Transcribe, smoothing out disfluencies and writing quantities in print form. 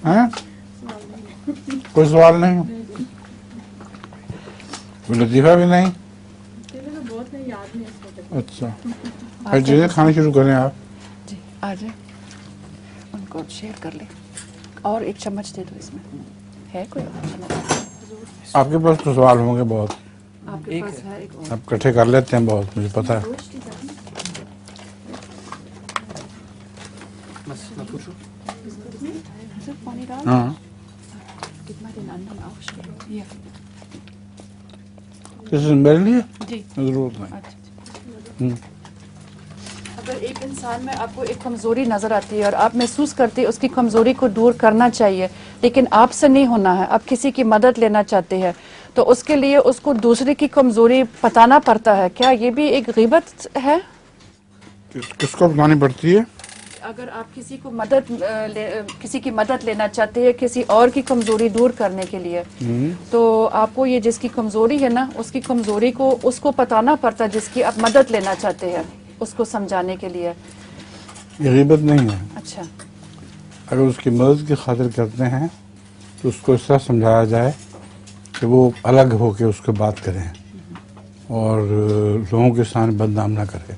हैं? कोई सवाल नहीं, कोई लतीफ़ा भी नहीं। अच्छा, हर चीज़ें खानी शुरू करें आप। जी आ जाए, उनको शेयर कर ले और एक चम्मच दे दो इसमें, है कोई और चम्मच? आपके पास तो सवाल होंगे बहुत, आपके पास है एक और? आप इकट्ठे कर लेते हैं बहुत, मुझे पता है। सिर्फ पानी डाल, हाँ, कितना दिन अंदर आवश्यक ये? किसी मेरे लिए जी ज़रूरत नहीं। अच्छा। अगर एक इंसान में आपको एक कमज़ोरी नज़र आती है और आप महसूस करते हैं उसकी कमज़ोरी को दूर करना चाहिए, लेकिन आपसे नहीं होना है, आप किसी की मदद लेना चाहते हैं, तो उसके लिए उसको दूसरे की कमज़ोरी बताना पड़ता है, क्या ये भी एक ग़ीबत है? किसको बतानी पड़ती है? अगर आप किसी को किसी की मदद लेना चाहते हैं किसी और की कमज़ोरी दूर करने के लिए, तो आपको ये जिसकी कमज़ोरी है ना, उसकी कमज़ोरी को उसको बताना पड़ता है जिसकी आप मदद लेना चाहते हैं, उसको समझाने के लिए। ये ग़ीबत नहीं है। अच्छा, अगर उसकी मदद की खातिर करते हैं तो उसको इस तरह समझाया जाए कि वो अलग होकर उसको बात करें और लोगों के सामने बदनाम ना करे।